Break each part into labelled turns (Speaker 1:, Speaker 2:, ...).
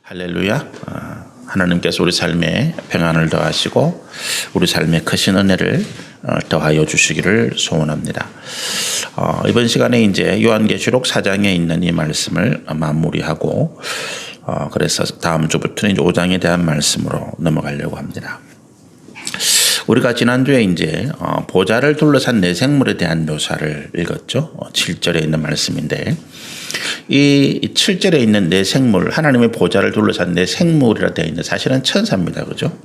Speaker 1: 할렐루야. 하나님께서 우리 삶에 평안을 더하시고 우리 삶에 크신 은혜를 더하여 주시기를 소원합니다. 이번 시간에 이제 요한계시록 4장에 있는 이 말씀을 마무리하고 그래서 다음 주부터는 이제 5장에 대한 말씀으로 넘어가려고 합니다. 우리가 지난주에 이제 보좌를 둘러싼 네 생물에 대한 묘사를 읽었죠. 7절에 있는 말씀인데 이 7절에 있는 네 생물, 하나님의 보좌를 둘러싼 네 생물이라 되어 있는 사실은 천사입니다. 그죠?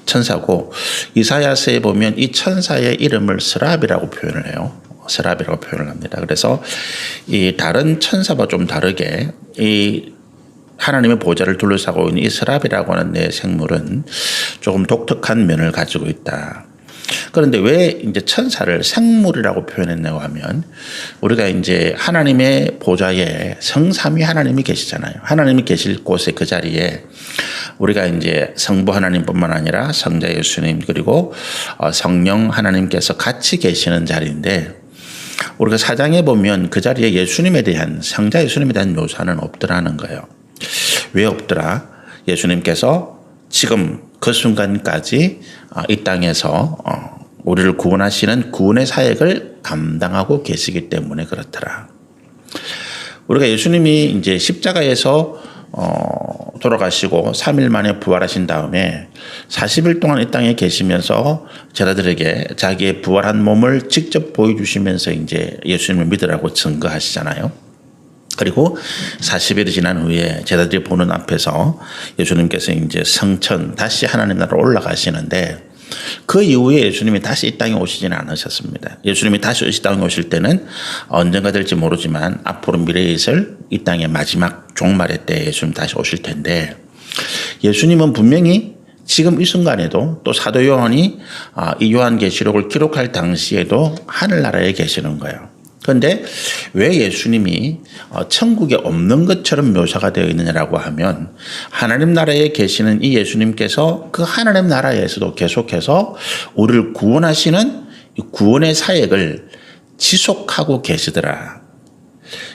Speaker 1: 천사고 이사야서에 보면 이 천사의 이름을 스랍이라고 표현을 해요. 스랍이라고 표현을 합니다. 그래서 이 다른 천사와 좀 다르게 이 하나님의 보좌를 둘러싸고 있는 이 스랍이라고 하는 네 생물은 조금 독특한 면을 가지고 있다. 그런데 왜 이제 천사를 생물이라고 표현했냐고 하면 우리가 이제 하나님의 보좌에 성삼위 하나님이 계시잖아요. 하나님이 계실 곳에 그 자리에 우리가 이제 성부 하나님뿐만 아니라 성자 예수님 그리고 성령 하나님께서 같이 계시는 자리인데 우리가 사장에 보면 그 자리에 예수님에 대한 성자 예수님에 대한 묘사는 없더라는 거예요. 왜 없더라? 예수님께서 지금 그 순간까지 이 땅에서 우리를 구원하시는 구원의 사역을 감당하고 계시기 때문에 그렇더라. 우리가 예수님이 이제 십자가에서 돌아가시고 3일 만에 부활하신 다음에 40일 동안 이 땅에 계시면서 제자들에게 자기의 부활한 몸을 직접 보여주시면서 이제 예수님을 믿으라고 증거하시잖아요. 그리고 40일이 지난 후에 제자들이 보는 앞에서 예수님께서 이제 성천 다시 하나님 나라로 올라가시는데 그 이후에 예수님이 다시 이 땅에 오시지는 않으셨습니다. 예수님이 다시 이 땅에 오실 때는 언젠가 될지 모르지만 앞으로 미래에 있을 이 땅의 마지막 종말의 때 예수님 다시 오실 텐데 예수님은 분명히 지금 이 순간에도 또 사도 요한이 이 요한계시록을 기록할 당시에도 하늘나라에 계시는 거예요. 그런데 왜 예수님이 천국에 없는 것처럼 묘사가 되어 있느냐라고 하면 하나님 나라에 계시는 이 예수님께서 그 하나님 나라에서도 계속해서 우리를 구원하시는 구원의 사역을 지속하고 계시더라.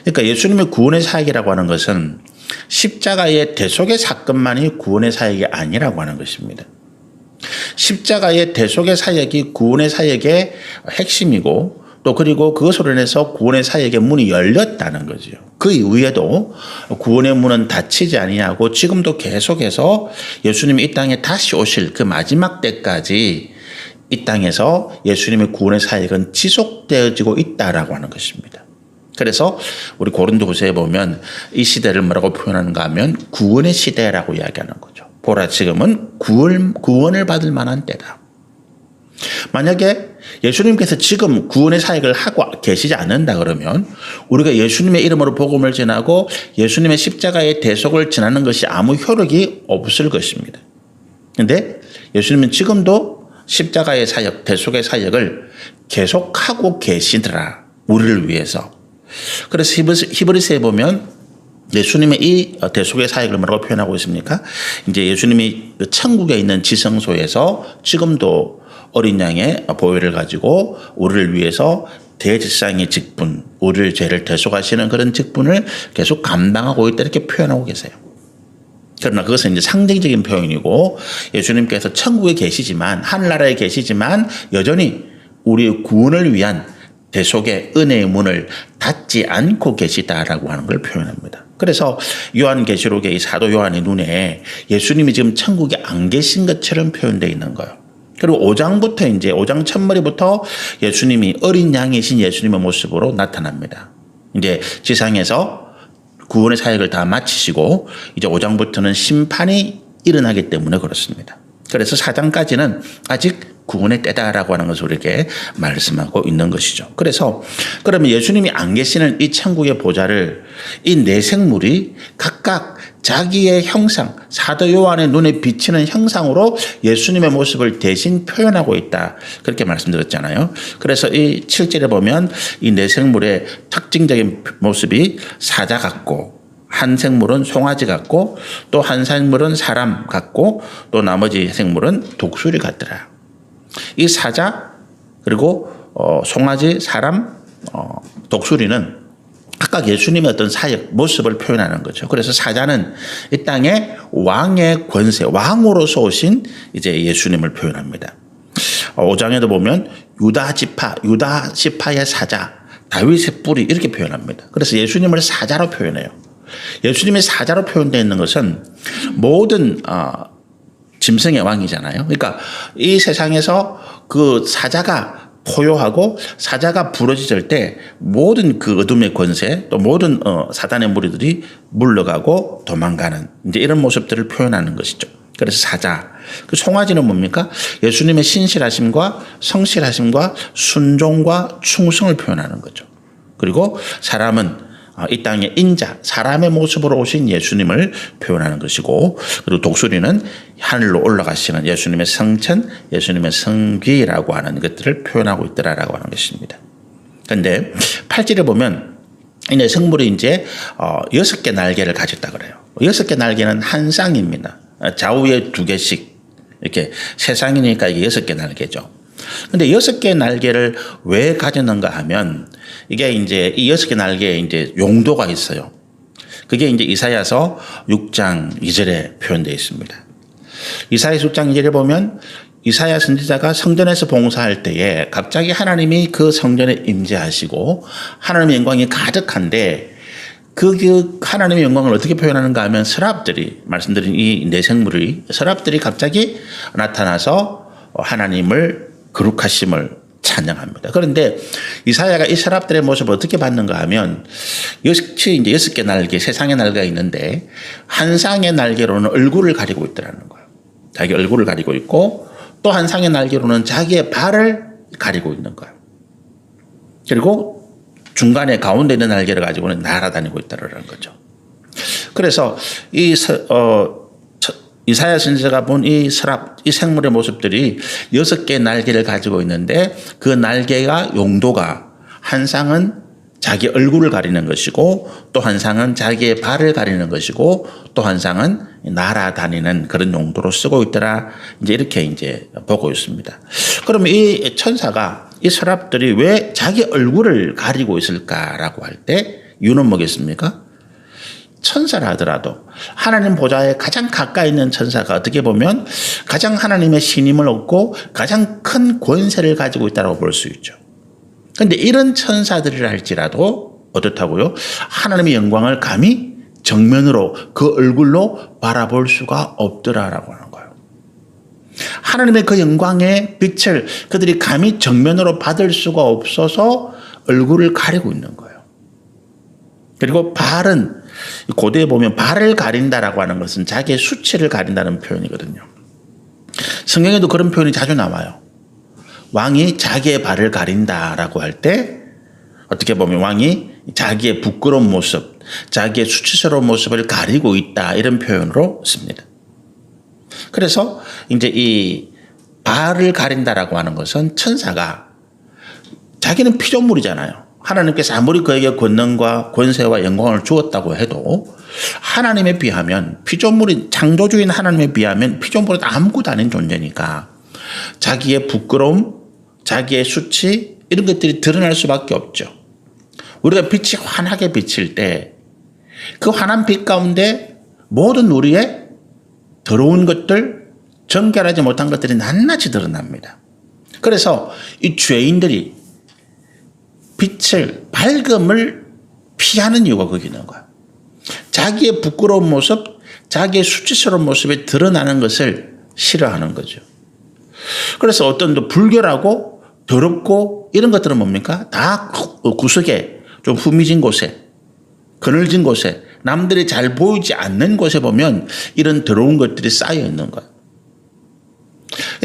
Speaker 1: 그러니까 예수님의 구원의 사역이라고 하는 것은 십자가의 대속의 사건만이 구원의 사역이 아니라고 하는 것입니다. 십자가의 대속의 사역이 구원의 사역의 핵심이고 또 그리고 그것으로 인해서 구원의 사역의 문이 열렸다는 거죠. 그 이후에도 구원의 문은 닫히지 아니하고 지금도 계속해서 예수님이 이 땅에 다시 오실 그 마지막 때까지 이 땅에서 예수님의 구원의 사역은 지속되어지고 있다라고 하는 것입니다. 그래서 우리 고린도후서에 보면 이 시대를 뭐라고 표현하는가 하면 구원의 시대라고 이야기하는 거죠. 보라 지금은 구원을 받을 만한 때다. 만약에 예수님께서 지금 구원의 사역을 하고 계시지 않는다 그러면 우리가 예수님의 이름으로 복음을 전하고 예수님의 십자가의 대속을 전하는 것이 아무 효력이 없을 것입니다. 그런데 예수님은 지금도 십자가의 사역, 대속의 사역을 계속하고 계시더라. 우리를 위해서. 그래서 히브리서에 보면 예수님의 이 대속의 사역을 뭐라고 표현하고 있습니까? 이제 예수님이 천국에 있는 지성소에서 지금도 어린 양의 보혈을 가지고 우리를 위해서 대제사장의 직분, 우리의 죄를 대속하시는 그런 직분을 계속 감당하고 있다 이렇게 표현하고 계세요. 그러나 그것은 이제 상징적인 표현이고 예수님께서 천국에 계시지만 하늘나라에 계시지만 여전히 우리의 구원을 위한 대속의 은혜의 문을 닫지 않고 계시다라고 하는 걸 표현합니다. 그래서 요한계시록의 이 사도 요한의 눈에 예수님이 지금 천국에 안 계신 것처럼 표현되어 있는 거예요. 그리고 5장부터 이제 5장 첫머리부터 예수님이 어린 양이신 예수님의 모습으로 나타납니다. 이제 지상에서 구원의 사역을 다 마치시고 이제 5장부터는 심판이 일어나기 때문에 그렇습니다. 그래서 4장까지는 아직 구원의 때다라고 하는 것을 우리에게 말씀하고 있는 것이죠. 그래서 그러면 예수님이 안 계시는 이 천국의 보좌를 이 네 생물이 각각 자기의 형상, 사도 요한의 눈에 비치는 형상으로 예수님의 모습을 대신 표현하고 있다. 그렇게 말씀드렸잖아요. 그래서 이 7절에 보면 이 네 생물의 특징적인 모습이 사자 같고 한 생물은 송아지 같고 또 한 생물은 사람 같고 또 나머지 생물은 독수리 같더라. 이 사자 그리고 송아지, 사람, 독수리는 각각 예수님의 어떤 사역 모습을 표현하는 거죠. 그래서 사자는 이 땅에 왕의 권세, 왕으로서 오신 이제 예수님을 표현합니다. 5장에도 보면 유다 지파의 사자, 다윗의 뿌리 이렇게 표현합니다. 그래서 예수님을 사자로 표현해요. 예수님이 사자로 표현되어 있는 것은 모든 짐승의 왕이잖아요. 그러니까 이 세상에서 그 사자가 포효하고 사자가 부러질 때 모든 그 어둠의 권세 또 모든 사단의 무리들이 물러가고 도망가는 이제 이런 모습들을 표현하는 것이죠. 그래서 사자. 그 송아지는 뭡니까? 예수님의 신실하심과 성실하심과 순종과 충성을 표현하는 거죠. 그리고 사람은 이 땅의 인자, 사람의 모습으로 오신 예수님을 표현하는 것이고, 그리고 독수리는 하늘로 올라가시는 예수님의 성천, 예수님의 성귀라고 하는 것들을 표현하고 있더라라고 하는 것입니다. 그런데 8절에 보면 이 생물이 이제 6개 날개를 가졌다 그래요. 6개 날개는 한 쌍입니다. 좌우에 2개씩 이렇게 세 쌍이니까 이게 6개 날개죠. 근데 6개 날개를 왜 가졌는가 하면 이게 이제 이 6개 날개에 이제 용도가 있어요. 그게 이제 이사야서 6장 2절에 표현되어 있습니다. 이사야서 6장 2절에 보면 이사야 선지자가 성전에서 봉사할 때에 갑자기 하나님이 그 성전에 임재하시고 하나님의 영광이 가득한데 그 하나님의 영광을 어떻게 표현하는가 하면 서랍들이 말씀드린 이 네 생물이 서랍들이 갑자기 나타나서 하나님을 거룩하심을 찬양합니다. 그런데 이사야가 이 서랍들의 모습을 어떻게 봤는가 하면 역시 이제 6개 날개, 세상의 날개가 있는데 한 쌍의 날개로는 얼굴을 가리고 있더라는 거예요. 자기 얼굴을 가리고 있고 또 한 쌍의 날개로는 자기의 발을 가리고 있는 거예요. 그리고 중간에 가운데 있는 날개를 가지고는 날아다니고 있다는 거죠. 그래서 이사야 선지자가 본 이 서랍, 이 생물의 모습들이 6개의 날개를 가지고 있는데 그 날개가 용도가 한 쌍은 자기 얼굴을 가리는 것이고 또 한 쌍은 자기의 발을 가리는 것이고 또 한 쌍은 날아다니는 그런 용도로 쓰고 있더라. 이제 이렇게 이제 보고 있습니다. 그럼 이 천사가 이 서랍들이 왜 자기 얼굴을 가리고 있을까라고 할 때 이유는 뭐겠습니까? 천사라 하더라도 하나님 보좌에 가장 가까이 있는 천사가 어떻게 보면 가장 하나님의 신임을 얻고 가장 큰 권세를 가지고 있다고 볼 수 있죠. 그런데 이런 천사들이라 할지라도 어떻다고요? 하나님의 영광을 감히 정면으로 그 얼굴로 바라볼 수가 없더라라고 하는 거예요. 하나님의 그 영광의 빛을 그들이 감히 정면으로 받을 수가 없어서 얼굴을 가리고 있는 거예요. 그리고 발은 고대에 보면 발을 가린다라고 하는 것은 자기의 수치를 가린다는 표현이거든요. 성경에도 그런 표현이 자주 나와요. 왕이 자기의 발을 가린다라고 할 때 어떻게 보면 왕이 자기의 부끄러운 모습, 자기의 수치스러운 모습을 가리고 있다 이런 표현으로 씁니다. 그래서 이제 이 발을 가린다라고 하는 것은 천사가 자기는 피조물이잖아요. 하나님께서 아무리 그에게 권능과 권세와 영광을 주었다고 해도 하나님에 비하면 피조물이 창조주인 하나님에 비하면 피조물은 아무것도 아닌 존재니까 자기의 부끄러움, 자기의 수치 이런 것들이 드러날 수밖에 없죠. 우리가 빛이 환하게 비칠 때 그 환한 빛 가운데 모든 우리의 더러운 것들, 정결하지 못한 것들이 낱낱이 드러납니다. 그래서 이 죄인들이 빛을, 밝음을 피하는 이유가 거기 있는 거야. 자기의 부끄러운 모습, 자기의 수치스러운 모습이 드러나는 것을 싫어하는 거죠. 그래서 어떤 불결하고 더럽고 이런 것들은 뭡니까? 다 구석에 좀 후미진 곳에, 그늘진 곳에, 남들이 잘 보이지 않는 곳에 보면 이런 더러운 것들이 쌓여 있는 거야.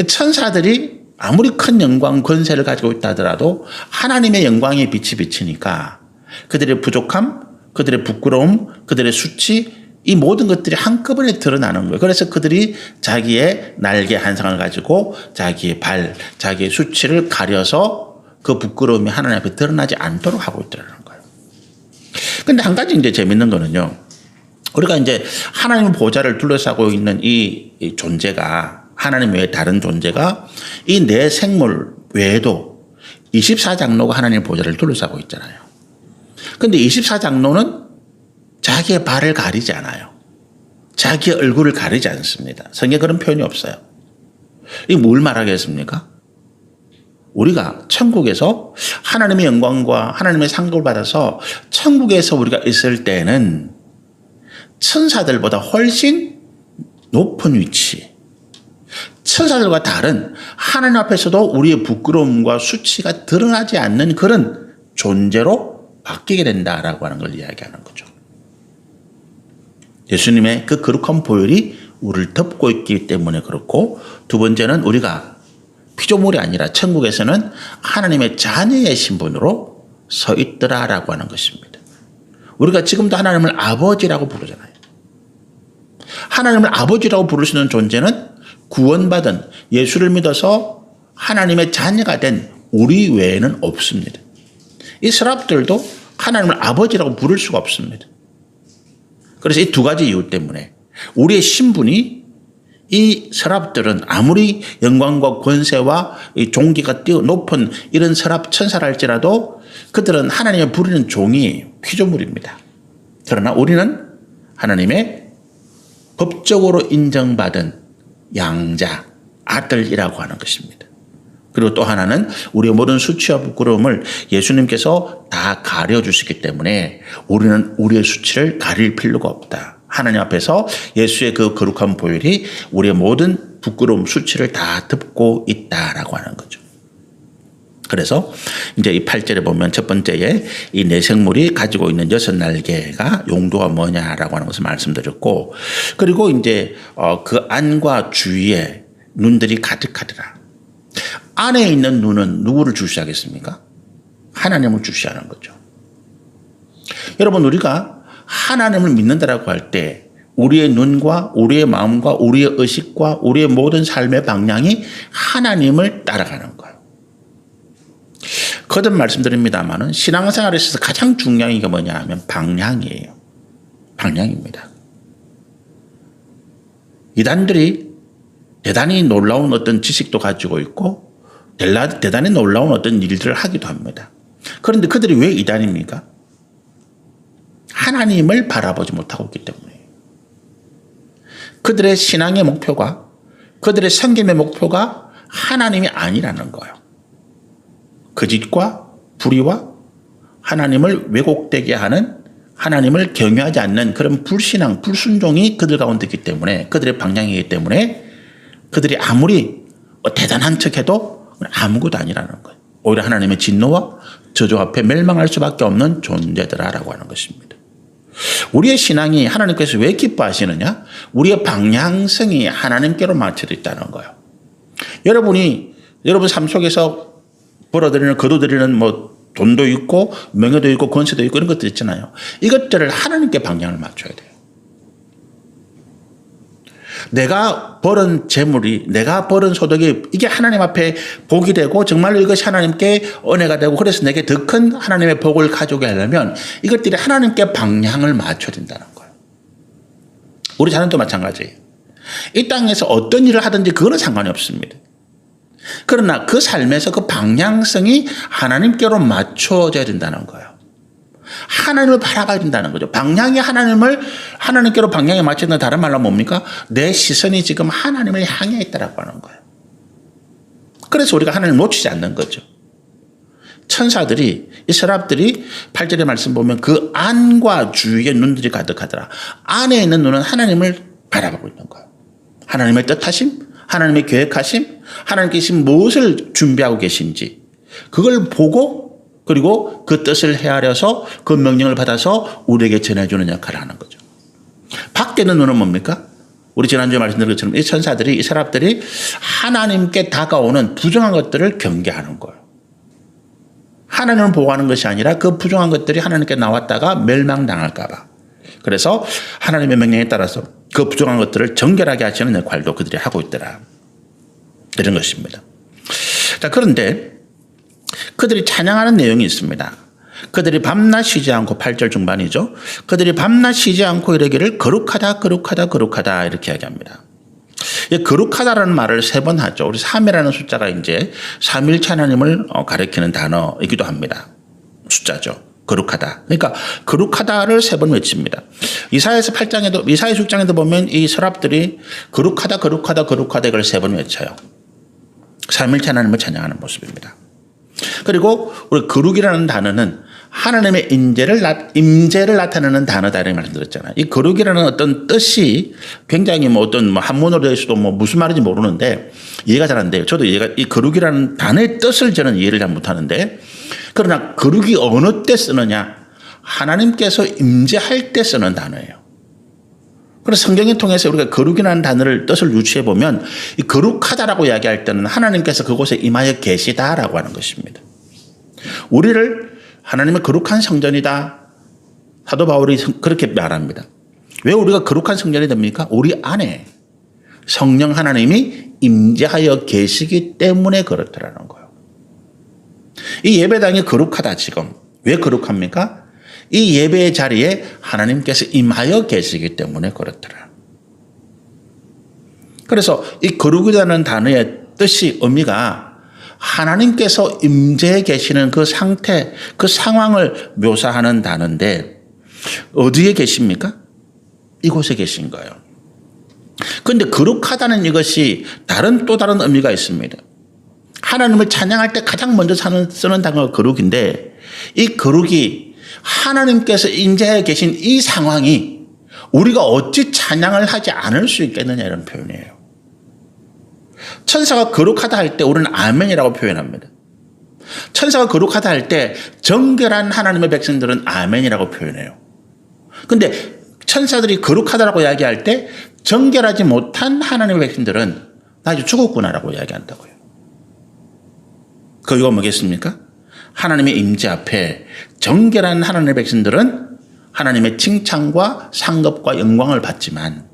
Speaker 1: 천사들이 아무리 큰 영광, 권세를 가지고 있다 하더라도 하나님의 영광의 빛이 비치니까 그들의 부족함, 그들의 부끄러움, 그들의 수치 이 모든 것들이 한꺼번에 드러나는 거예요. 그래서 그들이 자기의 날개 한 쌍을 가지고 자기의 발, 자기의 수치를 가려서 그 부끄러움이 하나님 앞에 드러나지 않도록 하고 있더라는 거예요. 근데 한 가지 이제 재밌는 거는요. 우리가 이제 하나님의 보좌를 둘러싸고 있는 이 존재가 하나님 외에 다른 존재가 이 네 생물 외에도 24장로가 하나님의 보좌를 둘러싸고 있잖아요. 근데 24장로는 자기의 발을 가리지 않아요. 자기의 얼굴을 가리지 않습니다. 성경에 그런 표현이 없어요. 이게 뭘 말하겠습니까? 우리가 천국에서 하나님의 영광과 하나님의 상급을 받아서 천국에서 우리가 있을 때는 천사들보다 훨씬 높은 위치, 천사들과 다른 하나님 앞에서도 우리의 부끄러움과 수치가 드러나지 않는 그런 존재로 바뀌게 된다라고 하는 걸 이야기하는 거죠. 예수님의 그 거룩한 보혈이 우리를 덮고 있기 때문에 그렇고, 두 번째는 우리가 피조물이 아니라 천국에서는 하나님의 자녀의 신분으로 서 있더라라고 하는 것입니다. 우리가 지금도 하나님을 아버지라고 부르잖아요. 하나님을 아버지라고 부를 수 있는 존재는 구원받은 예수를 믿어서 하나님의 자녀가 된 우리 외에는 없습니다. 이 서랍들도 하나님을 아버지라고 부를 수가 없습니다. 그래서 이 두 가지 이유 때문에 우리의 신분이, 이 서랍들은 아무리 영광과 권세와 이 종기가 높은 이런 서랍 천사라 할지라도 그들은 하나님의 부르는 종이 피조물입니다. 그러나 우리는 하나님의 법적으로 인정받은 양자, 아들이라고 하는 것입니다. 그리고 또 하나는 우리의 모든 수치와 부끄러움을 예수님께서 다 가려주시기 때문에 우리는 우리의 수치를 가릴 필요가 없다. 하나님 앞에서 예수의 그 거룩한 보혈이 우리의 모든 부끄러움, 수치를 다 덮고 있다라고 하는 거죠. 그래서 이제 이 8절에 보면 첫 번째에 이 내생물이 가지고 있는 6날개가 용도가 뭐냐라고 하는 것을 말씀드렸고, 그리고 이제 그 안과 주위에 눈들이 가득하더라. 안에 있는 눈은 누구를 주시하겠습니까? 하나님을 주시하는 거죠. 여러분, 우리가 하나님을 믿는다라고 할 때 우리의 눈과 우리의 마음과 우리의 의식과 우리의 모든 삶의 방향이 하나님을 따라가는 거예요. 거듭 말씀드립니다만은 신앙생활에 있어서 가장 중요한 게 뭐냐 하면 방향이에요. 방향입니다. 이단들이 대단히 놀라운 어떤 지식도 가지고 있고 대단히 놀라운 어떤 일들을 하기도 합니다. 그런데 그들이 왜 이단입니까? 하나님을 바라보지 못하고 있기 때문에. 그들의 신앙의 목표가, 그들의 섬김의 목표가 하나님이 아니라는 거예요. 거짓과 불의와 하나님을 왜곡되게 하는, 하나님을 경외하지 않는 그런 불신앙, 불순종이 그들 가운데 있기 때문에, 그들의 방향이기 때문에 그들이 아무리 대단한 척해도 아무것도 아니라는 거예요. 오히려 하나님의 진노와 저주 앞에 멸망할 수밖에 없는 존재들아라고 하는 것입니다. 우리의 신앙이 하나님께서 왜 기뻐하시느냐? 우리의 방향성이 하나님께로 맞춰져 있다는 거예요. 여러분 삶 속에서 벌어들이는, 거둬들이는 돈도 있고 명예도 있고 권세도 있고 이런 것들 있잖아요. 이것들을 하나님께 방향을 맞춰야 돼요. 내가 벌은 재물이, 내가 벌은 소득이 이게 하나님 앞에 복이 되고 정말로 이것이 하나님께 은혜가 되고 그래서 내게 더 큰 하나님의 복을 가져오게 하려면 이것들이 하나님께 방향을 맞춰야 된다는 거예요. 우리 자녀도 마찬가지예요. 이 땅에서 어떤 일을 하든지 그거는 상관이 없습니다. 그러나 그 삶에서 그 방향성이 하나님께로 맞춰져야 된다는 거예요. 하나님을 바라봐야 된다는 거죠. 방향이 하나님께로 방향에 맞춰진다. 다른 말로 뭡니까? 내 시선이 지금 하나님을 향해 있다라고 하는 거예요. 그래서 우리가 하나님을 놓치지 않는 거죠. 천사들이, 이 서랍들이 8절의 말씀 보면 그 안과 주위에 눈들이 가득하더라. 안에 있는 눈은 하나님을 바라보고 있는 거예요. 하나님의 뜻하심, 하나님의 계획하심, 하나님께서 무엇을 준비하고 계신지 그걸 보고 그리고 그 뜻을 헤아려서 그 명령을 받아서 우리에게 전해주는 역할을 하는 거죠. 밖에 있는 눈은 뭡니까? 우리 지난주에 말씀드린 것처럼 이 천사들이, 이 서랍들이 하나님께 다가오는 부정한 것들을 경계하는 거예요. 하나님을 보호하는 것이 아니라 그 부정한 것들이 하나님께 나왔다가 멸망당할까 봐. 그래서 하나님의 명령에 따라서 그 부정한 것들을 정결하게 하시는 역할도 그들이 하고 있더라. 이런 것입니다. 자, 그런데 그들이 찬양하는 내용이 있습니다. 그들이 밤낮 쉬지 않고 8절 중반이죠. 그들이 밤낮 쉬지 않고 이르기를 거룩하다 거룩하다 거룩하다 이렇게 이야기합니다. 거룩하다라는 말을 3번 하죠. 우리 3이라는 숫자가 이제 삼위일체 하나님을 가리키는 단어이기도 합니다. 숫자죠. 거룩하다. 그러니까 거룩하다를 3번 외칩니다. 이사야서 8장에도 이사야 6장에도 보면 이 서랍들이 거룩하다 거룩하다 거룩하다 이걸 3번 외쳐요. 삼일체 하나님을 찬양하는 모습입니다. 그리고 우리 거룩이라는 단어는 하나님의 임재를 나타내는 단어다 이런 말씀드렸잖아요. 이 거룩이라는 어떤 뜻이 굉장히 어떤 한문으로 될 수도 무슨 말인지 모르는데 이해가 잘 안 돼요. 저도 이 거룩이라는 단어의 뜻을 저는 이해를 잘 못하는데, 그러나 거룩이 어느 때 쓰느냐? 하나님께서 임재할 때 쓰는 단어예요. 그래서 성경을 통해서 우리가 거룩이라는 단어를 뜻을 유추해 보면 이 거룩하다라고 이야기할 때는 하나님께서 그곳에 임하여 계시다라고 하는 것입니다. 우리를 하나님의 거룩한 성전이다. 사도 바울이 그렇게 말합니다. 왜 우리가 거룩한 성전이 됩니까? 우리 안에 성령 하나님이 임재하여 계시기 때문에 그렇더라는 거예요. 이 예배당이 거룩하다 지금. 왜 거룩합니까? 이 예배의 자리에 하나님께서 임하여 계시기 때문에 그렇더라. 그래서 이 거룩이라는 단어의 뜻이 의미가 하나님께서 임재해 계시는 그 상태, 그 상황을 묘사하는 단어인데 어디에 계십니까? 이곳에 계신 거예요. 그런데 거룩하다는 이것이 또 다른 의미가 있습니다. 하나님을 찬양할 때 가장 먼저 쓰는 단어가 거룩인데 이 거룩이 하나님께서 임재해 계신 이 상황이 우리가 어찌 찬양을 하지 않을 수 있겠느냐 이런 표현이에요. 천사가 거룩하다 할 때 우리는 아멘이라고 표현합니다. 천사가 거룩하다 할 때 정결한 하나님의 백성들은 아멘이라고 표현해요. 그런데 천사들이 거룩하다라고 이야기할 때 정결하지 못한 하나님의 백성들은 나 이제 죽었구나라고 이야기한다고요. 그 이유가 뭐겠습니까? 하나님의 임재 앞에 정결한 하나님의 백성들은 하나님의 칭찬과 상급과 영광을 받지만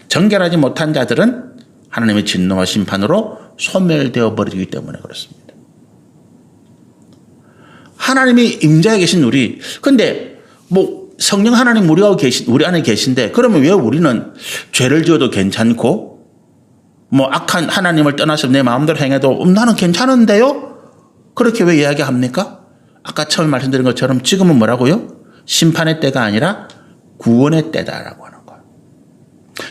Speaker 1: 정결하지 못한 자들은 하나님의 진노와 심판으로 소멸되어 버리기 때문에 그렇습니다. 하나님이 임재해 계신 우리, 근데 성령 하나님 우리 안에 계신데 그러면 왜 우리는 죄를 지어도 괜찮고 악한 하나님을 떠나서 내 마음대로 행해도 나는 괜찮은데요? 그렇게 왜 이야기합니까? 아까 처음 말씀드린 것처럼 지금은 뭐라고요? 심판의 때가 아니라 구원의 때다라고 하는 거예요.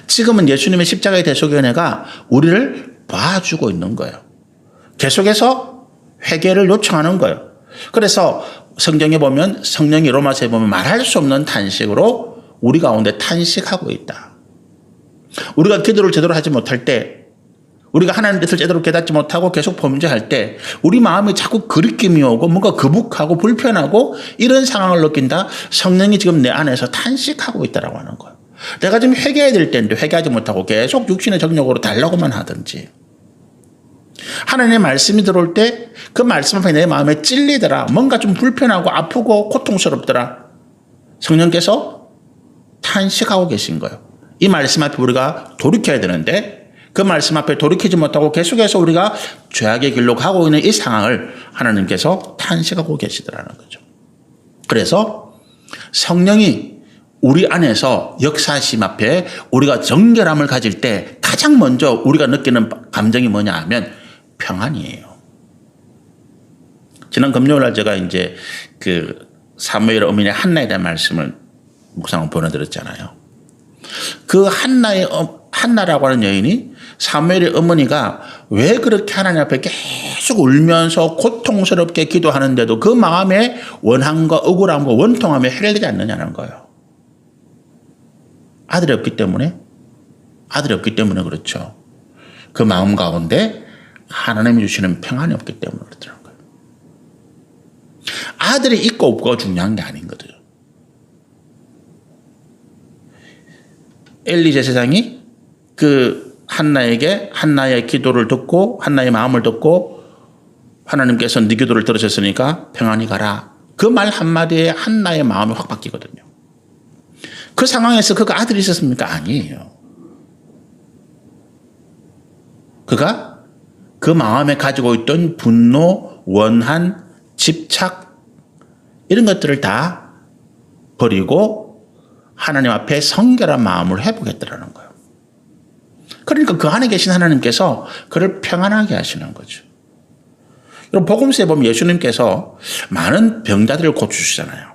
Speaker 1: 지금은 예수님의 십자가의 대속의 은혜가 우리를 봐주고 있는 거예요. 계속해서 회개를 요청하는 거예요. 그래서 성경에 보면 성령이 로마서에 보면 말할 수 없는 탄식으로 우리 가운데 탄식하고 있다. 우리가 기도를 제대로 하지 못할 때 우리가 하나님의 뜻을 제대로 깨닫지 못하고 계속 범죄할 때 우리 마음이 자꾸 그리낌이 오고 뭔가 거북하고 불편하고 이런 상황을 느낀다. 성령이 지금 내 안에서 탄식하고 있다라고 하는 거예요. 내가 지금 회개해야 될 때인데 회개하지 못하고 계속 육신의 정욕으로 달라고만 하든지 하나님의 말씀이 들어올 때 그 말씀 앞에 내 마음에 찔리더라. 뭔가 좀 불편하고 아프고 고통스럽더라. 성령께서 탄식하고 계신 거예요. 이 말씀 앞에 우리가 돌이켜야 되는데 그 말씀 앞에 돌이키지 못하고 계속해서 우리가 죄악의 길로 가고 있는 이 상황을 하나님께서 탄식하고 계시더라는 거죠. 그래서 성령이 우리 안에서 역사하심 앞에 우리가 정결함을 가질 때 가장 먼저 우리가 느끼는 감정이 뭐냐 하면 평안이에요. 지난 금요일날 제가 이제 그 사무엘 어머니 한나에 대한 말씀을 묵상을 보내드렸잖아요. 그 한나라고 하는 여인이 사무엘의 어머니가 왜 그렇게 하나님 앞에 계속 울면서 고통스럽게 기도하는데도 그 마음에 원함과 억울함과 원통함이 해결되지 않느냐는 거예요. 아들이 없기 때문에 그렇죠. 그 마음 가운데 하나님이 주시는 평안이 없기 때문에 그렇더라고요. 아들이 있고 없고가 중요한 게 아닌 거죠. 엘리 제사장이 그 한나의 기도를 듣고 한나의 마음을 듣고 하나님께서 네 기도를 들으셨으니까 평안히 가라. 그 말 한마디에 한나의 마음이 확 바뀌거든요. 그 상황에서 그가 아들이 있었습니까? 아니에요. 그가 그 마음에 가지고 있던 분노, 원한, 집착 이런 것들을 다 버리고 하나님 앞에 성결한 마음을 회복했더라는 거예요. 그러니까 그 안에 계신 하나님께서 그를 평안하게 하시는 거죠. 여러분 복음서에 보면 예수님께서 많은 병자들을 고치시잖아요.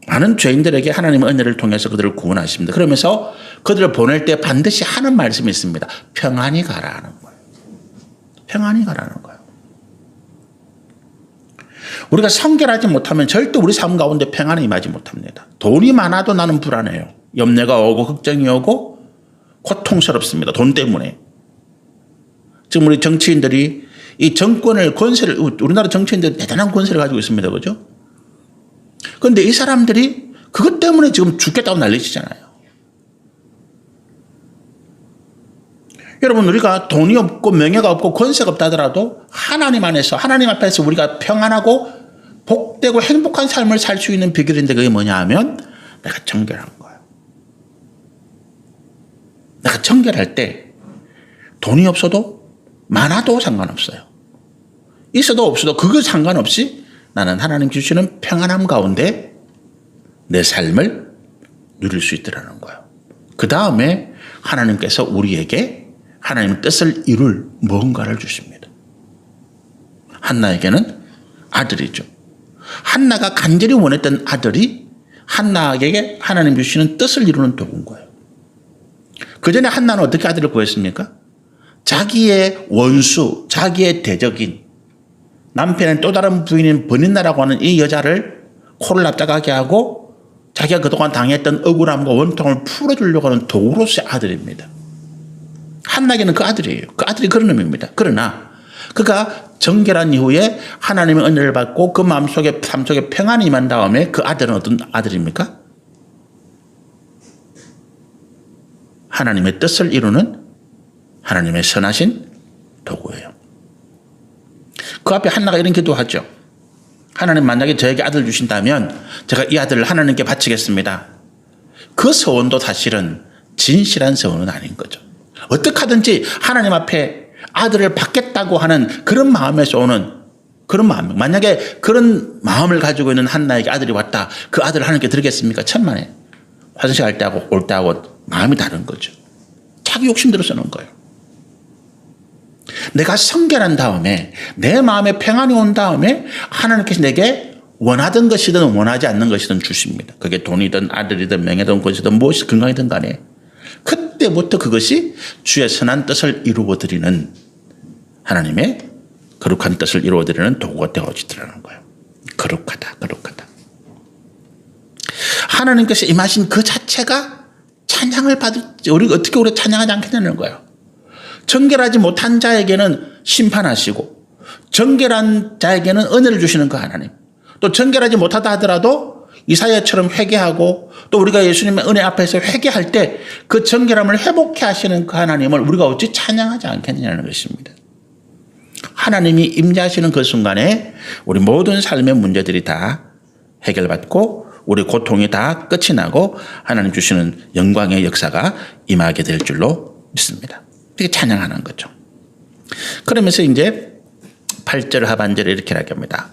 Speaker 1: 많은 죄인들에게 하나님의 은혜를 통해서 그들을 구원하십니다. 그러면서 그들을 보낼 때 반드시 하는 말씀이 있습니다. 평안히 가라는 거예요. 평안히 가라는 거예요. 우리가 성결하지 못하면 절대 우리 삶 가운데 평안이 임하지 못합니다. 돈이 많아도 나는 불안해요. 염려가 오고 걱정이 오고 고통스럽습니다. 돈 때문에. 지금 우리 정치인들이 이 정권을 권세를 우리나라 정치인들이 대단한 권세를 가지고 있습니다. 그죠? 그런데 이 사람들이 그것 때문에 지금 죽겠다고 난리치잖아요. 여러분 우리가 돈이 없고 명예가 없고 권세가 없다 하더라도 하나님 안에서 하나님 앞에서 우리가 평안하고 복되고 행복한 삶을 살 수 있는 비결인데 그게 뭐냐 하면 내가 정결한 거예요. 내가 정결할 때 돈이 없어도 많아도 상관없어요. 있어도 없어도 그거 상관없이 나는 하나님 주시는 평안함 가운데 내 삶을 누릴 수 있더라는 거예요. 그 다음에 하나님께서 우리에게 하나님의 뜻을 이룰 무언가를 주십니다. 한나에게는 아들이죠. 한나가 간절히 원했던 아들이 한나에게 하나님 주시는 뜻을 이루는 도구인 거예요. 그 전에 한나는 어떻게 아들을 구했습니까? 자기의 원수, 자기의 대적인 남편의 또 다른 부인인 버닌나라고 하는 이 여자를 코를 납작하게 하고 자기가 그동안 당했던 억울함과 원통을 풀어주려고 하는 도구로서의 아들입니다. 한나에게는 그 아들이에요. 그 아들이 그런 의미입니다. 그러나 그가 정결한 이후에 하나님의 은혜를 받고 그 마음속에 삶 속에 평안이 임한 다음에 그 아들은 어떤 아들입니까? 하나님의 뜻을 이루는 하나님의 선하신 도구예요. 그 앞에 한나가 이런 기도하죠. 하나님 만약에 저에게 아들 주신다면 제가 이 아들을 하나님께 바치겠습니다. 그 소원도 사실은 진실한 소원은 아닌 거죠. 어떻게 하든지 하나님 앞에 아들을 받겠다고 하는 그런 마음에서 오는 그런 마음. 만약에 그런 마음을 가지고 있는 한나에게 아들이 왔다. 그 아들을 하나님께 드리겠습니까? 천만에. 화장실 갈 때 하고 올 때 하고 마음이 다른 거죠. 자기 욕심대로 쓰는 거예요. 내가 성결한 다음에 내 마음에 평안이 온 다음에 하나님께서 내게 원하던 것이든 원하지 않는 것이든 주십니다. 그게 돈이든 아들이든 명예든 권세든 무엇이 건강이든 간에 그때부터 그것이 주의 선한 뜻을 이루어드리는 하나님의 거룩한 뜻을 이루어드리는 도구가 되어지더라는 거예요. 거룩하다. 하나님께서 임하신 그 자체가 찬양을 받을지 우리가 어떻게 우리가 찬양하지 않겠냐는 거예요. 정결하지 못한 자에게는 심판하시고 정결한 자에게는 은혜를 주시는 그 하나님. 또 정결하지 못하다 하더라도 이사야처럼 회개하고 또 우리가 예수님의 은혜 앞에서 회개할 때 그 정결함을 회복해 하시는 그 하나님을 우리가 어찌 찬양하지 않겠느냐는 것입니다. 하나님이 임재하시는 그 순간에 우리 모든 삶의 문제들이 다 해결받고 우리 고통이 다 끝이 나고 하나님 주시는 영광의 역사가 임하게 될 줄로 믿습니다. 이게 찬양하는 거죠. 그러면서 이제 8절 하반절에 이렇게 이야기합니다.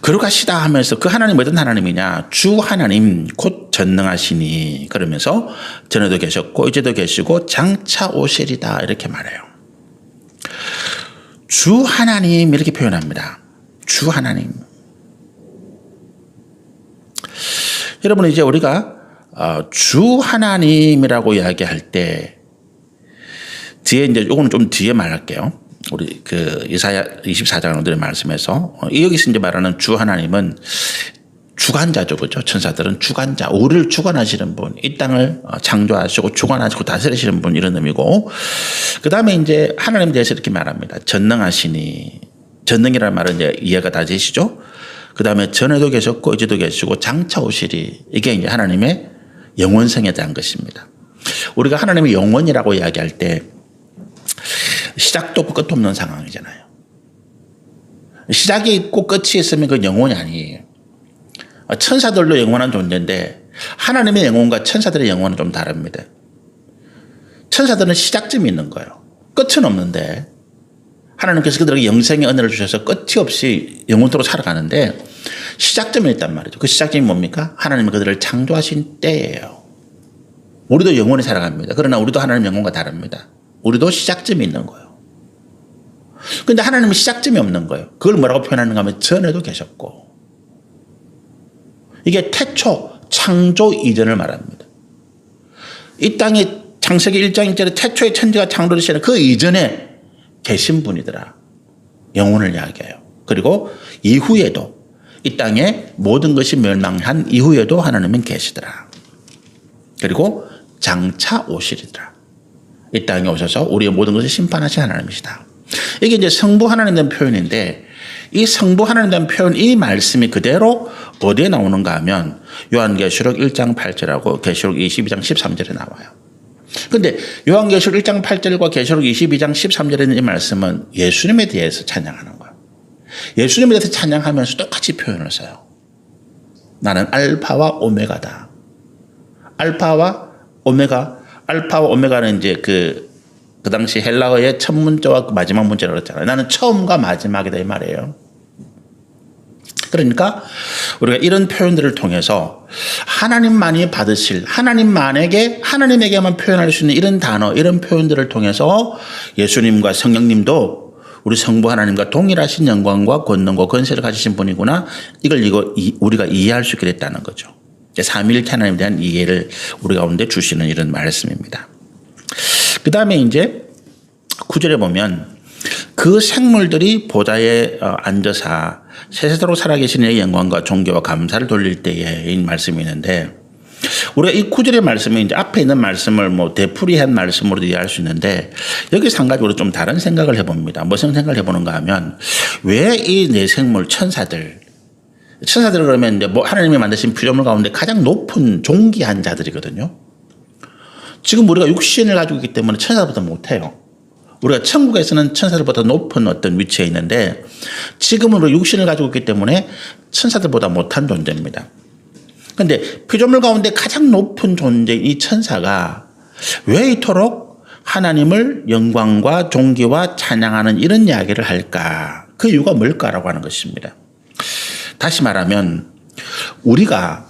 Speaker 1: 거룩하시다 하면서 그 하나님 어떤 하나님이냐? 주 하나님 곧 전능하시니 그러면서 전에도 계셨고 이제도 계시고 장차 오시리다 이렇게 말해요. 주 하나님 이렇게 표현합니다. 주 하나님. 여러분 이제 우리가 주 하나님이라고 이야기할 때 뒤에 이제 요거는 좀 뒤에 말할게요. 우리 그 이사야 24장 오늘의 말씀에서 여기서 이제 말하는 주 하나님은 주관자죠, 그렇죠? 천사들은 주관자, 우리를 주관하시는 분, 이 땅을 창조하시고 주관하시고 다스리시는 분 이런 의미고, 그 다음에 이제 하나님에 대해서 이렇게 말합니다. 전능하시니, 전능이라는 말은 이제 이해가 다 되시죠? 그 다음에 전에도 계셨고 이제도 계시고 장차 오시리, 이게 이제 하나님의 영원성에 대한 것입니다. 우리가 하나님의 영원이라고 이야기할 때 시작도 없고 끝도 없는 상황이잖아요. 시작이 있고 끝이 있으면 그건 영원이 아니에요. 천사들도 영원한 존재인데 하나님의 영혼과 천사들의 영혼은 좀 다릅니다. 천사들은 시작점이 있는 거예요. 끝은 없는데 하나님께서 그들에게 영생의 은혜를 주셔서 끝이 없이 영원토록 살아가는데 시작점이 있단 말이죠. 그 시작점이 뭡니까? 하나님이 그들을 창조하신 때예요. 우리도 영원히 살아갑니다. 그러나 우리도 하나님의 영혼과 다릅니다. 우리도 시작점이 있는 거예요. 근데 하나님은 시작점이 없는 거예요. 그걸 뭐라고 표현하는가 하면 전에도 계셨고. 이게 태초, 창조 이전을 말합니다. 이 땅에 창세기 1장 1절에 태초에 천지가 창조되시는 그 이전에 계신 분이더라. 영혼을 이야기해요. 그리고 이후에도 이 땅에 모든 것이 멸망한 이후에도 하나님은 계시더라. 그리고 장차 오시리더라. 이 땅에 오셔서 우리의 모든 것을 심판하신 하나님이시다. 이게 이제 성부 하나님 된 표현인데 이 성부 하나님 된 표현 이 말씀이 그대로 어디에 나오는가 하면 요한계시록 1장 8절하고 계시록 22장 13절에 나와요. 근데 요한계시록 1장 8절과 계시록 22장 13절에 있는 이 말씀은 예수님에 대해서 찬양하는 거예요. 예수님에 대해서 찬양하면서 똑같이 표현을 써요. 나는 알파와 오메가다. 알파와 오메가는 이제 그 당시 헬라어의 첫 문자와 마지막 문자라고 그랬잖아요. 나는 처음과 마지막이다 이 말이에요. 그러니까 우리가 이런 표현들을 통해서 하나님만이 받으실 하나님에게만 표현할 수 있는 이런 단어, 이런 표현들을 통해서 예수님과 성령님도 우리 성부 하나님과 동일하신 영광과 권능과 권세를 가지신 분이구나. 이걸 우리가 이해할 수 있게 됐다는 거죠. 삼위일체 하나님에 대한 이해를 우리 가운데 주시는 이런 말씀입니다. 그 다음에 이제 9절에 보면 그 생물들이 보좌에 앉아서 세세도록 살아계신 이의 영광과 존귀와 감사를 돌릴 때에 이 말씀이 있는데 우리가 이 9절의 말씀이 이제 앞에 있는 말씀을 뭐 되풀이한 말씀으로 이해할 수 있는데 여기서 한 가지 우리 좀 다른 생각을 해봅니다. 무슨 생각을 해보는가 하면 왜 이 네 생물 천사들 그러면 이제 뭐 하나님이 만드신 피조물 가운데 가장 높은 존귀한 자들이거든요. 지금 우리가 육신을 가지고 있기 때문에 천사들보다 못해요. 우리가 천국에서는 천사들보다 높은 어떤 위치에 있는데 지금은 우리가 육신을 가지고 있기 때문에 천사들보다 못한 존재입니다. 그런데 피조물 가운데 가장 높은 존재인 이 천사가 왜 이토록 하나님을 영광과 존귀와 찬양하는 이런 이야기를 할까? 그 이유가 뭘까라고 하는 것입니다. 다시 말하면 우리가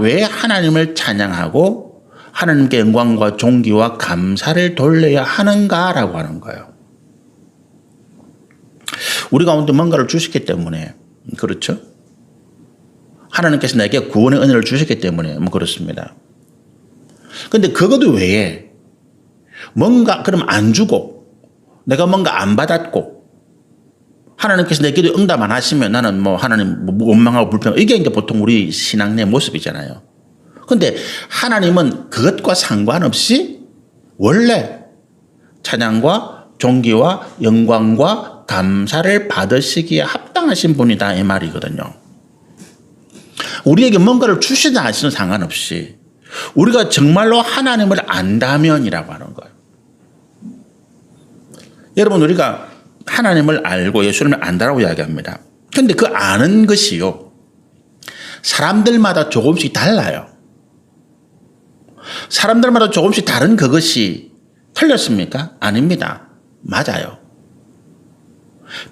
Speaker 1: 왜 하나님을 찬양하고 하나님께 영광과 존귀와 감사를 돌려야 하는가라고 하는 거예요. 우리 가운데 뭔가를 주셨기 때문에 그렇죠? 하나님께서 내게 구원의 은혜를 주셨기 때문에 뭐 그렇습니다. 그런데 그것도 외에 뭔가 그럼 안 주고 내가 뭔가 안 받았고 하나님께서 내 기도에 응답 안 하시면 나는 뭐 하나님 원망하고 불평하고 이게 이제 보통 우리 신앙의 모습이잖아요. 그런데 하나님은 그것과 상관없이 원래 찬양과 존귀와 영광과 감사를 받으시기에 합당하신 분이다 이 말이거든요. 우리에게 뭔가를 주시나 안 주시나 상관없이 우리가 정말로 하나님을 안다면이라고 하는 거예요. 여러분 우리가 하나님을 알고 예수님을 안다라고 이야기합니다. 그런데 그 아는 것이요 사람들마다 조금씩 달라요. 사람들마다 조금씩 다른 그것이 틀렸습니까? 아닙니다. 맞아요.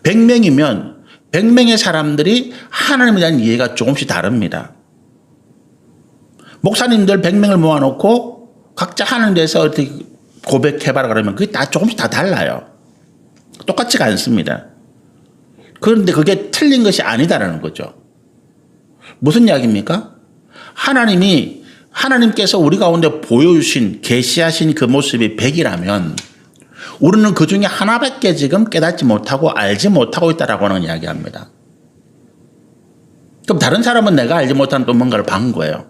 Speaker 1: 100명이면 100명의 사람들이 하나님에 대한 이해가 조금씩 다릅니다. 목사님들 100명을 모아놓고 각자 하는 데서 어떻게 고백해봐라 그러면 그게 다 조금씩 다 달라요. 똑같지가 않습니다. 그런데 그게 틀린 것이 아니다라는 거죠. 무슨 이야기입니까? 하나님께서 우리 가운데 보여주신 계시하신 그 모습이 100이라면 우리는 그 중에 하나밖에 지금 깨닫지 못하고 알지 못하고 있다라고 하는 이야기합니다. 그럼 다른 사람은 내가 알지 못하는 또 뭔가를 본 거예요.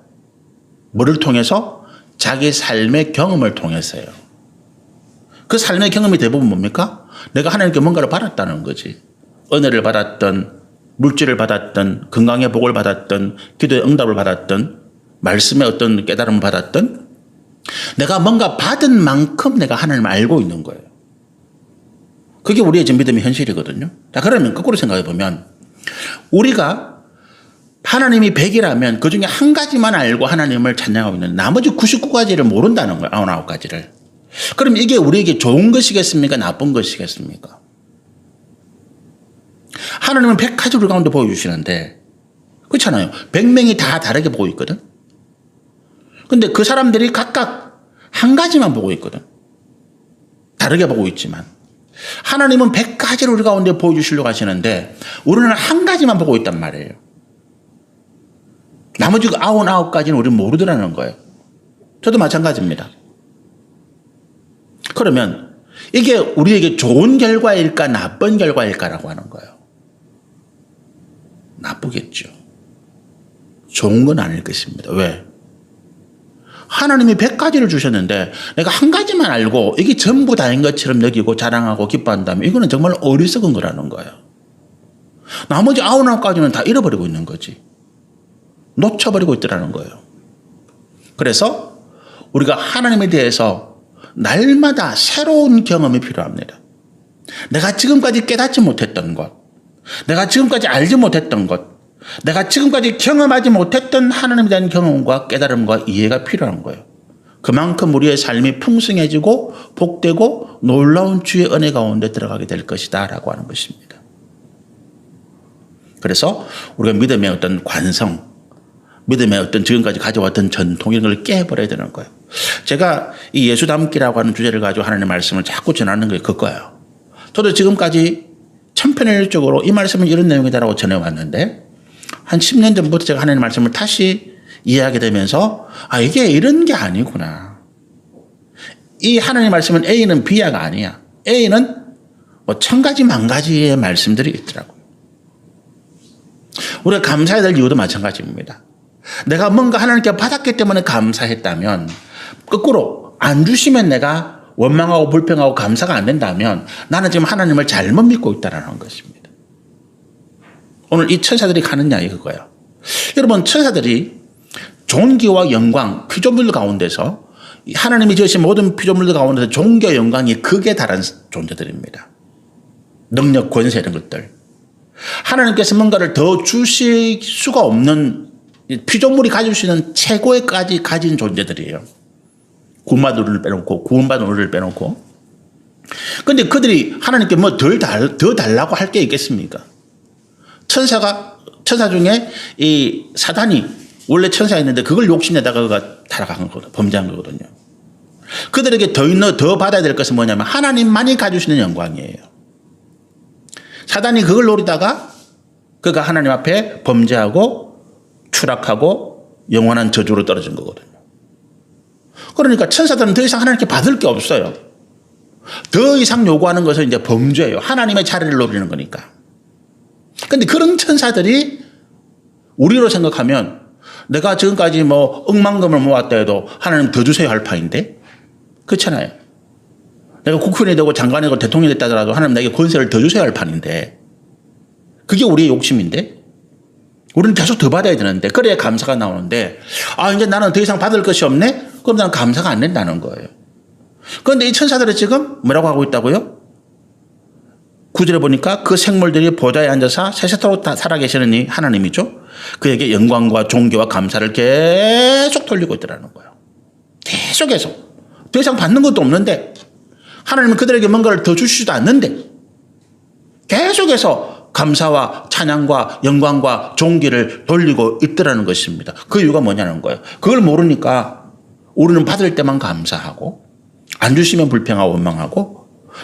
Speaker 1: 뭐를 통해서? 자기 삶의 경험을 통해서요. 그 삶의 경험이 대부분 뭡니까? 내가 하나님께 뭔가를 받았다는 거지. 은혜를 받았던, 물질을 받았던, 건강의 복을 받았던, 기도의 응답을 받았던, 말씀의 어떤 깨달음을 받았던, 내가 뭔가 받은 만큼 내가 하나님을 알고 있는 거예요. 그게 우리의 믿음의 현실이거든요. 자, 그러면 거꾸로 생각해 보면 우리가 하나님이 100이라면 그 중에 한 가지만 알고 하나님을 찬양하고 있는 나머지 99가지를 모른다는 거예요. 99가지를. 그럼 이게 우리에게 좋은 것이겠습니까? 나쁜 것이겠습니까? 하나님은 100가지 우리 가운데 보여주시는데 그렇잖아요. 100명이 다 다르게 보고 있거든. 근데 그 사람들이 각각 한 가지만 보고 있거든. 다르게 보고 있지만. 하나님은 100가지를 우리 가운데 보여주시려고 하시는데 우리는 한 가지만 보고 있단 말이에요. 나머지 99가지는 우리는 모르더라는 거예요. 저도 마찬가지입니다. 그러면 이게 우리에게 좋은 결과일까 나쁜 결과일까라고 하는 거예요. 나쁘겠죠. 좋은 건 아닐 것입니다. 왜? 하나님이 100가지를 주셨는데 내가 한 가지만 알고 이게 전부 다인 것처럼 여기고 자랑하고 기뻐한다면 이거는 정말 어리석은 거라는 거예요. 나머지 99가지는 다 잃어버리고 있는 거지. 놓쳐버리고 있더라는 거예요. 그래서 우리가 하나님에 대해서 날마다 새로운 경험이 필요합니다. 내가 지금까지 깨닫지 못했던 것, 내가 지금까지 알지 못했던 것, 내가 지금까지 경험하지 못했던 하나님에 대한 경험과 깨달음과 이해가 필요한 거예요. 그만큼 우리의 삶이 풍성해지고 복되고 놀라운 주의 은혜 가운데 들어가게 될 것이다 라고 하는 것입니다. 그래서 우리가 믿음의 어떤 관성, 믿음의 어떤 지금까지 가져왔던 전통 이런 걸 깨버려야 되는 거예요. 제가 이 예수 닮기라고 하는 주제를 가지고 하나님의 말씀을 자꾸 전하는 게 그거예요. 저도 지금까지 천편일률적으로 이 말씀은 이런 내용이다라고 전해왔는데 한 10년 전부터 제가 하나님의 말씀을 다시 이해하게 되면서 이게 이런 게 아니구나. 이 하나님의 말씀은 A는 B야가 아니야. A는 뭐 1000가지 만가지의 말씀들이 있더라고요. 우리가 감사해야 될 이유도 마찬가지입니다. 내가 뭔가 하나님께 받았기 때문에 감사했다면 거꾸로 안 주시면 내가 원망하고 불평하고 감사가 안 된다면 나는 지금 하나님을 잘못 믿고 있다는 것입니다. 오늘 이 천사들이 가는 이야기 그거예요. 여러분 천사들이 존귀와 영광 피조물 가운데서 하나님이 지으신 모든 피조물들 가운데서 존귀와 영광이 극에 달한 존재들입니다. 능력 권세 이런 것들. 하나님께서 뭔가를 더 주실 수가 없는 피조물이 가질 수 있는 최고의까지 가진 존재들이에요. 구원받은 우리를 빼놓고 구원받은 우리를 빼놓고. 그런데 그들이 하나님께 뭐 더 달라고 할 게 있겠습니까? 천사 중에 이 사단이 원래 천사였는데 그걸 욕심내다가 그가 타락한 거거든요. 범죄한 거거든요. 그들에게 더 받아야 될 것은 뭐냐면 하나님만이 가지시는 영광이에요. 사단이 그걸 노리다가 그가 하나님 앞에 범죄하고 추락하고 영원한 저주로 떨어진 거거든요. 그러니까 천사들은 더 이상 하나님께 받을 게 없어요. 더 이상 요구하는 것은 이제 범죄예요. 하나님의 자리를 노리는 거니까. 그런데 그런 천사들이 우리로 생각하면 내가 지금까지 뭐 억만금을 모았다 해도 하나님 더 주세요 할 판인데 그렇잖아요. 내가 국회의원이 되고 장관이 되고 대통령이 됐다 하더라도 하나님 내게 권세를 더 주세요 할 판인데 그게 우리의 욕심인데 우리는 계속 더 받아야 되는데 그래야 감사가 나오는데 이제 나는 더 이상 받을 것이 없네? 그럼 나는 감사가 안 된다는 거예요. 그런데 이 천사들은 지금 뭐라고 하고 있다고요? 9절에 보니까 그 생물들이 보좌에 앉아서 세세토록 다 살아계시는 이 하나님이죠. 그에게 영광과 존귀와 감사를 계속 돌리고 있더라는 거예요. 계속해서. 더 이상 받는 것도 없는데 하나님은 그들에게 뭔가를 더 주시지도 않는데 계속해서 감사와 찬양과 영광과 존귀를 돌리고 있더라는 것입니다. 그 이유가 뭐냐는 거예요. 그걸 모르니까 우리는 받을 때만 감사하고 안 주시면 불평하고 원망하고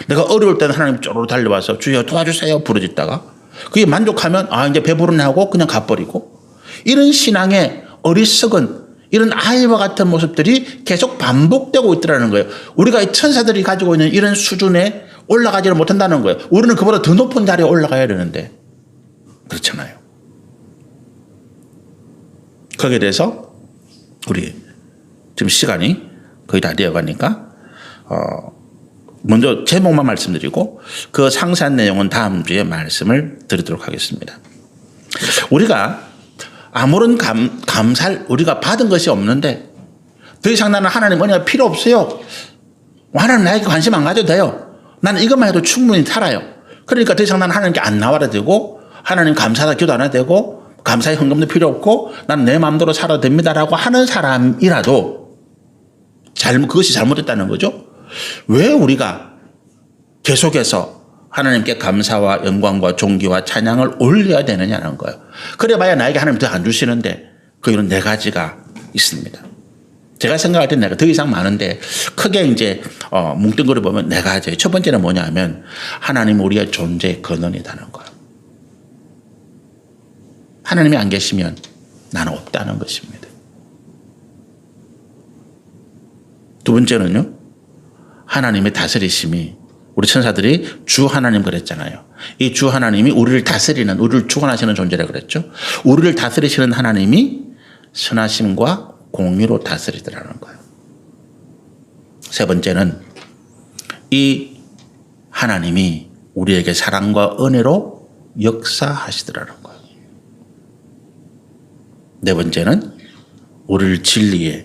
Speaker 1: 내가 어려울 때는 하나님 쪼르르 달려와서 주여 도와주세요 부르짖다가 그게 만족하면 이제 배부르네 하고 그냥 가버리고 이런 신앙의 어리석은 이런 아이와 같은 모습들이 계속 반복되고 있더라는 거예요. 우리가 이 천사들이 가지고 있는 이런 수준에 올라가지를 못한다는 거예요. 우리는 그보다 더 높은 자리에 올라가야 되는데 그렇잖아요. 거기에 대해서 우리 지금 시간이 거의 다 되어가니까 먼저 제목만 말씀드리고 그 상세한 내용은 다음 주에 말씀을 드리도록 하겠습니다. 우리가 아무런 감사를 우리가 받은 것이 없는데 더 이상 나는 하나님 은혜가 필요 없어요. 하나님 나에게 관심 안 가져도 돼요. 나는 이것만 해도 충분히 살아요. 그러니까 더 이상 나는 하나님께 안 나와도 되고 하나님 감사하다 기도 안 해도 되고 감사의 헌금도 필요 없고 나는 내 마음대로 살아도 됩니다라고 하는 사람이라도 그것이 잘못됐다는 거죠. 왜 우리가 계속해서 하나님께 감사와 영광과 존귀와 찬양을 올려야 되느냐는 거예요. 그래봐야 나에게 하나님 더 안 주시는데 그 이유는 네 가지가 있습니다. 제가 생각할 때 내가 더 이상 많은데 크게 이제 뭉뚱그려 보면 네 가지. 첫 번째는 뭐냐 하면 하나님 우리의 존재의 근원이라는 거예요. 하나님이 안 계시면 나는 없다는 것입니다. 두 번째는요. 하나님의 다스리심이 우리 천사들이 주 하나님 그랬잖아요. 이 주 하나님이 우리를 다스리는 우리를 주관하시는 존재라 그랬죠. 우리를 다스리시는 하나님이 선하심과 공의로 다스리더라는 거예요. 세 번째는 이 하나님이 우리에게 사랑과 은혜로 역사하시더라는 거예요. 네 번째는 우리를 진리에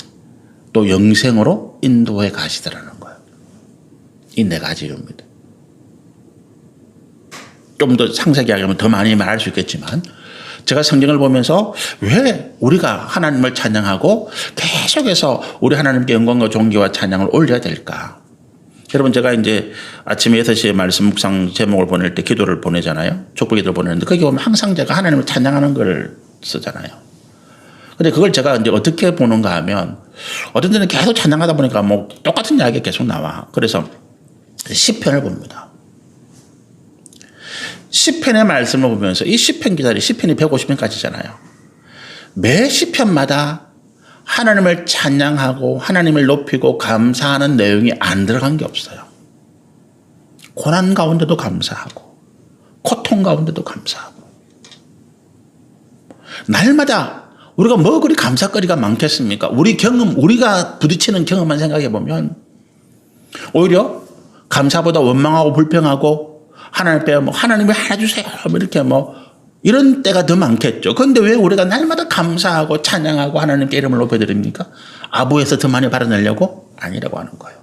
Speaker 1: 또 영생으로 인도해 가시더라는 거예요. 이 네 가지 이유입니다. 좀 더 상세하게 하면 더 많이 말할 수 있겠지만 제가 성경을 보면서 왜 우리가 하나님을 찬양하고 계속해서 우리 하나님께 영광과 존귀와 찬양을 올려야 될까? 여러분 제가 이제 아침에 6시에 말씀 묵상 제목을 보낼 때 기도를 보내잖아요. 촛불 기도를 보내는데 거기 보면 항상 제가 하나님을 찬양하는 걸 쓰잖아요. 근데 그걸 제가 이제 어떻게 보는가 하면 어떤 데는 계속 찬양하다 보니까 뭐 똑같은 이야기가 계속 나와. 그래서 시편을 봅니다. 시편의 말씀을 보면서 이 시편 기자들이 시편이 150편까지잖아요. 매 시편마다 하나님을 찬양하고 하나님을 높이고 감사하는 내용이 안 들어간 게 없어요. 고난 가운데도 감사하고 고통 가운데도 감사하고 날마다 우리가 뭐 그리 감사거리가 많겠습니까? 우리가 부딪히는 경험만 생각해 보면 오히려 감사보다 원망하고 불평하고 하나님께 하나님이 알아주세요. 이렇게 이런 때가 더 많겠죠. 그런데 왜 우리가 날마다 감사하고 찬양하고 하나님께 이름을 높여드립니까? 아부에서 더 많이 받아내려고? 아니라고 하는 거예요.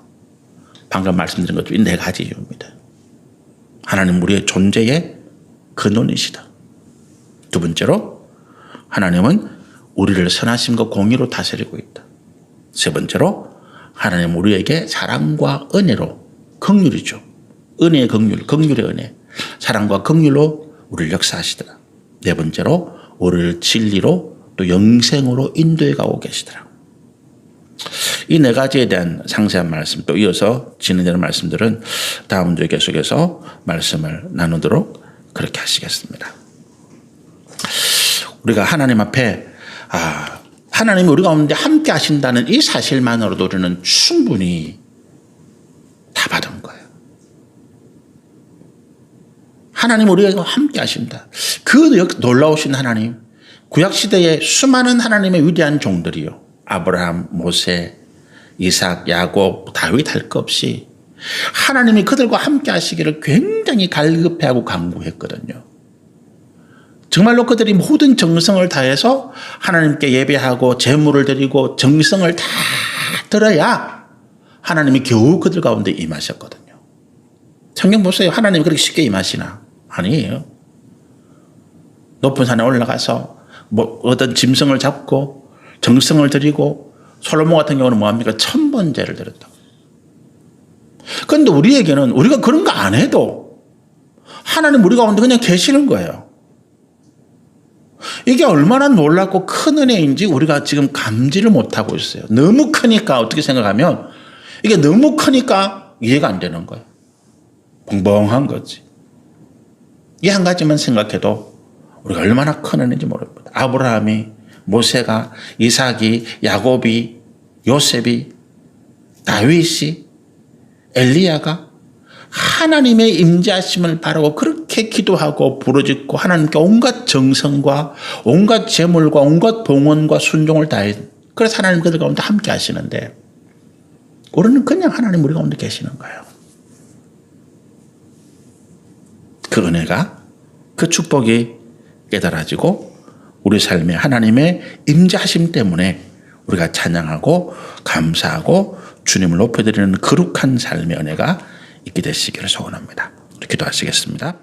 Speaker 1: 방금 말씀드린 것 중에 네 가지 이유입니다. 하나님 우리의 존재의 근원이시다. 두 번째로 하나님은 우리를 선하심과 공의로 다스리고 있다. 세 번째로 하나님 우리에게 사랑과 은혜로 긍휼이죠. 은혜의 긍휼, 긍휼의 은혜, 사랑과 긍휼로 우리를 역사하시더라. 네 번째로 우리를 진리로 또 영생으로 인도해 가고 계시더라. 이 네 가지에 대한 상세한 말씀 또 이어서 진행되는 말씀들은 다음 주에 계속해서 말씀을 나누도록 그렇게 하시겠습니다. 우리가 하나님 앞에 하나님이 우리 가운데 함께 하신다는 이 사실만으로도 우리는 충분히 다 받은 거예요. 하나님 우리가 함께 하신다. 그 놀라우신 하나님, 구약시대에 수많은 하나님의 위대한 종들이요. 아브라함, 모세, 이삭, 야곱, 다윗 할 것 없이 하나님이 그들과 함께 하시기를 굉장히 갈급해하고 간구했거든요. 정말로 그들이 모든 정성을 다해서 하나님께 예배하고 제물을 드리고 정성을 다 들어야 하나님이 겨우 그들 가운데 임하셨거든요. 성경 보세요. 하나님이 그렇게 쉽게 임하시나? 아니에요. 높은 산에 올라가서 어떤 짐승을 잡고 정성을 드리고 솔로몬 같은 경우는 뭐합니까? 1000번제를 드렸다고. 그런데 우리에게는 우리가 그런 거 안 해도 하나님 우리 가운데 그냥 계시는 거예요. 이게 얼마나 놀랍고 큰 은혜인지 우리가 지금 감지를 못하고 있어요. 너무 크니까 어떻게 생각하면 이게 너무 크니까 이해가 안 되는 거예요. 벙벙한 거지. 이 한 가지만 생각해도 우리가 얼마나 큰 은혜인지 모릅니다. 아브라함이, 모세가, 이삭이, 야곱이, 요셉이, 다윗이, 엘리야가 하나님의 임재하심을 바라고 그렇게 기도하고 부르짖고 하나님께 온갖 정성과 온갖 재물과 온갖 봉헌과 순종을 다해 그래서 하나님 그들 가운데 함께 하시는데 우리는 그냥 하나님 우리 가운데 계시는 거예요. 그 은혜가 그 축복이 깨달아지고 우리 삶에 하나님의 임재하심 때문에 우리가 찬양하고 감사하고 주님을 높여드리는 거룩한 삶의 은혜가 있게 되시기를 소원합니다. 기도하시겠습니다.